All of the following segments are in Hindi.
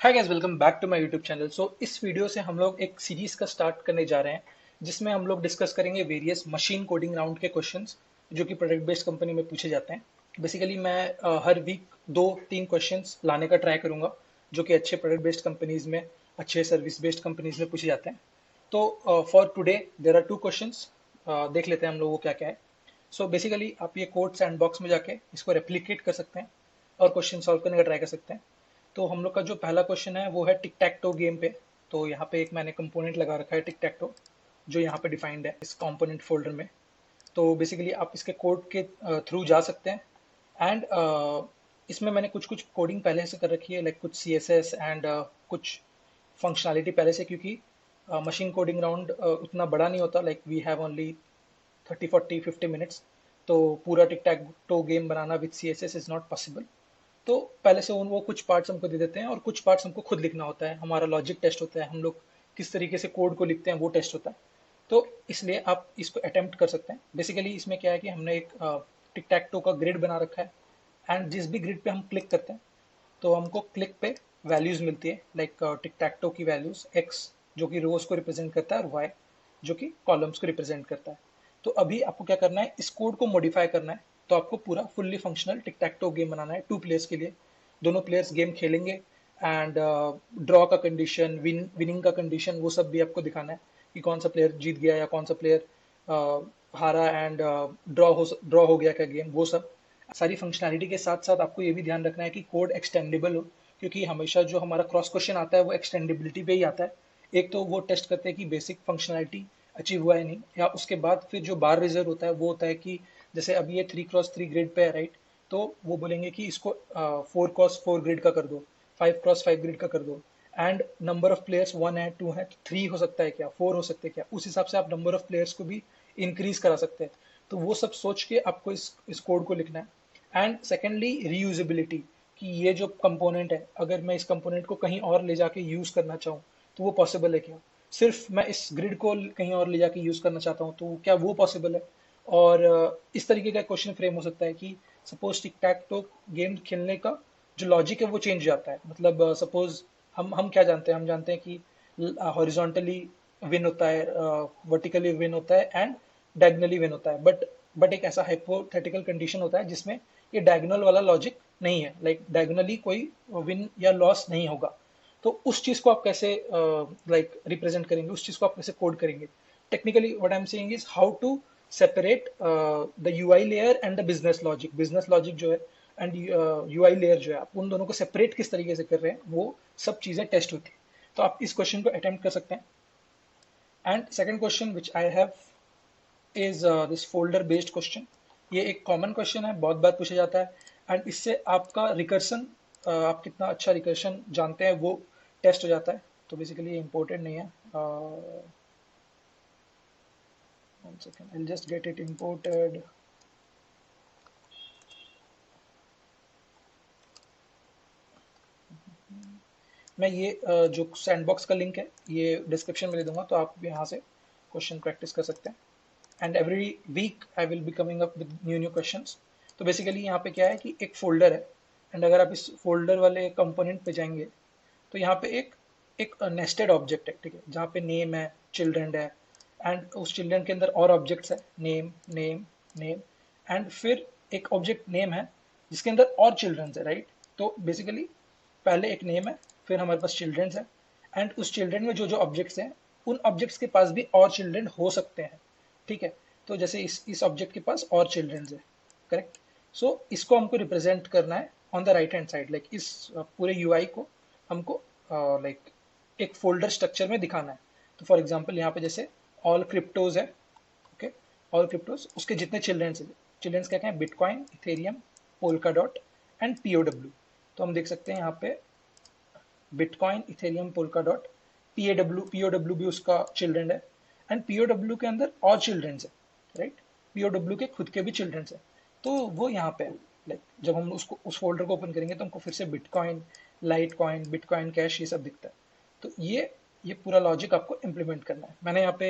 Hi guys, welcome back to my YouTube channel. इस वीडियो से हम लोग एक सीरीज का स्टार्ट करने जा रहे हैं जिसमें हम लोग डिस्कस करेंगे वेरियस मशीन कोडिंग राउंड के क्वेश्चंस जो कि प्रोडक्ट बेस्ड कंपनी में पूछे जाते हैं। बेसिकली मैं हर वीक 2-3 क्वेश्चंस लाने का ट्राई करूंगा जो कि अच्छे प्रोडक्ट बेस्ड कंपनीज में, अच्छे सर्विस बेस्ड कंपनीज में पूछे जाते हैं। तो for today there are 2 questions. देख लेते हैं हम लोग वो क्या क्या है। बेसिकली आप ये कोड सैंडबॉक्स में जाके इसको रेप्लिकेट कर सकते हैं और क्वेश्चन सॉल्व करने का ट्राई कर सकते हैं। तो हम लोग का जो पहला क्वेश्चन है वो है टिक टैक टो गेम पे। तो यहाँ पे एक मैंने कंपोनेंट लगा रखा है टिक टैक टो, जो यहाँ पे डिफाइंड है इस कंपोनेंट फोल्डर में। तो बेसिकली आप इसके कोड के थ्रू जा सकते हैं एंड इसमें मैंने कुछ कुछ कोडिंग पहले से कर रखी है, लाइक कुछ सी एस एस एंड कुछ फंक्शनैलिटी पहले से, क्योंकि मशीन कोडिंग राउंड उतना बड़ा नहीं होता। Like we have only 30-40-50 minutes. तो पूरा टिक टैक टो गेम बनाना with C S S is not possible. तो पहले से उन वो कुछ पार्ट्स हमको दे देते हैं और कुछ पार्ट्स हमको खुद लिखना होता है। हमारा लॉजिक टेस्ट होता है, हम लोग किस तरीके से कोड को लिखते हैं वो टेस्ट होता है। तो इसलिए आप इसको अटेम्प्ट कर सकते हैं। बेसिकली इसमें क्या है कि हमने एक टिक टैक टो का ग्रिड बना रखा है एंड जिस भी ग्रिड पे हम क्लिक करते हैं तो हमको क्लिक पे वैल्यूज मिलती है, लाइक टिक टैक टो की वैल्यूज एक्स जो कि रोज को रिप्रेजेंट करता है और वाई जो कि कॉलम्स को रिप्रेजेंट करता है। तो अभी आपको क्या करना है, इस कोड को मॉडिफाई करना है। तो आपको पूरा फुल्ली फंक्शनल टिक टैक टो गेम बनाना है 2 प्लेयर्स के लिए। दोनों प्लेयर्स गेम खेलेंगे एंड ड्रॉ का कंडीशन, विनिंग का कंडीशन, वो सब भी आपको दिखाना है कि कौन सा प्लेयर जीत गया या कौन सा प्लेयर हारा एंड ड्रॉ हो गया क्या गेम, वो सब सारी फंक्शनैलिटी के साथ साथ आपको ये भी ध्यान रखना है कि कोड एक्सटेंडेबल हो, क्योंकि हमेशा जो हमारा क्रॉस क्वेश्चन आता है वो एक्सटेंडेबिलिटी पे ही आता है। एक तो वो टेस्ट करते हैं कि बेसिक फंक्शनैलिटी अचीव हुआ है नहीं, या उसके बाद फिर जो बार रिजर्व होता है वो होता है कि जैसे अभी ये 3x3 ग्रिड पे है, राइट। तो वो बोलेंगे कि इसको 4x4 ग्रिड का कर दो, 5x5 ग्रिड का कर दो एंड नंबर ऑफ प्लेयर्स 1 है, 2 है, तो 3 हो सकता है क्या, 4 हो सकते हैं क्या, उस हिसाब से आप नंबर ऑफ प्लेयर्स को भी इंक्रीज करा सकते हैं। तो वो सब सोच के आपको इस कोड को लिखना है। एंड सेकेंडली रीयूजेबिलिटी, कि ये जो कंपोनेंट है अगर मैं इस कंपोनेंट को कहीं और ले जाके यूज करना चाहूँ तो वो पॉसिबल है क्या। सिर्फ मैं इस ग्रिड को कहीं और ले जाके यूज करना चाहता हूँ तो क्या वो पॉसिबल है। और इस तरीके का क्वेश्चन फ्रेम हो सकता है कि सपोज टिक टैक तो गेम खेलने का जो लॉजिक है वो चेंज हो जाता है। मतलब सपोज हम क्या जानते हैं, हम जानते हैं कि हॉरिजॉन्टली विन होता है, वर्टिकली विन होता है एंड डायगनली विन होता है। बट एक ऐसा हाइपोथेटिकल कंडीशन होता है जिसमें ये डायगोनल वाला लॉजिक नहीं है, लाइक डायगोनली कोई विन या लॉस नहीं होगा। तो उस चीज को आप कैसे लाइक रिप्रेजेंट करेंगे, उस चीज को आप कैसे कोड करेंगे। Technically what I am saying is how to separate the UI layer and the business logic जो है एंड यूआई लेयर जो है, आप उन दोनों को सेपरेट किस तरीके से कर रहे हैं, वो सब चीजें टेस्ट होती है। तो आप इस क्वेश्चन को अटेम्प्ट कर सकते हैं। And second question which I have is this folder based question. ये एक कॉमन क्वेश्चन है, बहुत बार पूछा जाता है एंड इससे आपका रिकर्सन, आप कितना अच्छा रिकर्सन जानते हैं वो टेस्ट हो जाता है। तो बेसिकली ये इम्पोर्टेंट नहीं है। One second, I just get it imported. मैं ये जो सैंडबॉक्स का लिंक है ये डिस्क्रिप्शन में दे दूंगा, तो आप यहाँ से क्वेश्चन प्रैक्टिस कर सकते हैं। And every week I will be coming up with new new questions. तो बेसिकली यहाँ पे क्या है कि एक फोल्डर है एंड अगर आप इस फोल्डर वाले कंपोनेंट पे जाएंगे तो यहाँ पे एक एक नेस्टेड ऑब्जेक्ट है, ठीक है, जहाँ पे नेम है, चिल्ड्रन है एंड उस चिल्ड्रन के अंदर और ऑब्जेक्ट्स है, नेम नेम नेम एंड फिर एक ऑब्जेक्ट नेम है जिसके अंदर और चिल्ड्रन है, राइट। तो बेसिकली पहले एक नेम है, फिर हमारे पास चिल्ड्रन है एंड उस चिल्ड्रन में जो जो ऑब्जेक्ट्स हैं उन ऑब्जेक्ट्स के पास भी और चिल्ड्रन हो सकते हैं, ठीक है। तो जैसे इस ऑब्जेक्ट के पास और चिल्ड्रन है, करेक्ट। सो इसको हमको रिप्रेजेंट करना है on the right hand side, like इस पूरे यूआई को हमको लाइक एक फोल्डर स्ट्रक्चर में दिखाना है। तो फॉर एग्जांपल यहाँ पे जैसे ऑल क्रिप्टोज है, ओके, ऑल क्रिप्टोज, उसके जितने चिल्ड्रंस है, चिल्ड्रंस क्या क्या है, bitcoin, Ethereum, polka dot and POW. तो हम देख सकते हैं यहाँ पे bitcoin, Ethereum, polka dot, POW भी उसका चिल्ड्रन है एंड पीओडब्ल्यू के अंदर और चिल्ड्रंस है, राइट। पीओडब्ल्यू के खुद के भी चिल्ड्रंस है। तो वो यहाँ पे है, लाइक जब हम उसको उस फोल्डर को ओपन करेंगे तो हमको फिर से bitcoin, light coin, bitcoin cash, ये सब दिखता है। तो ये पूरा लॉजिक आपको इम्प्लीमेंट करना है। मैंने यहाँ पे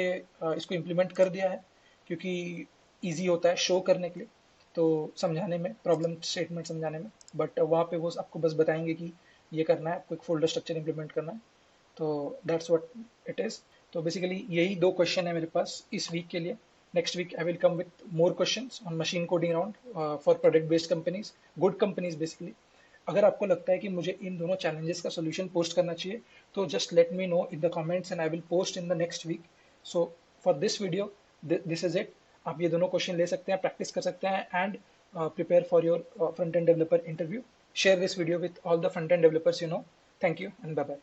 इसको इम्प्लीमेंट कर दिया है क्योंकि ईजी होता है शो करने के लिए, तो समझाने में, प्रॉब्लम स्टेटमेंट समझाने में। बट वहाँ पे वो आपको बस बताएंगे कि ये करना है आपको, एक फोल्डर स्ट्रक्चर इंप्लीमेंट करना है। तो दैट्स व्हाट इट इज। तो बेसिकली यही 2 क्वेश्चन है मेरे पास इस वीक के लिए। Next week I will come with more questions on machine coding round for product based companies, good companies basically. अगर आपको लगता है कि मुझे इन दोनों चैलेंजेस का सोल्यूशन पोस्ट करना चाहिए, तो just let me know in the comments and I will post in the next week. So for this video this is it. आप ये दोनों क्वेश्चन ले सकते हैं, प्रैक्टिस कर सकते हैं and prepare for your front-end developer interview. Share this video with all the front-end developers you know. Thank you and bye-bye.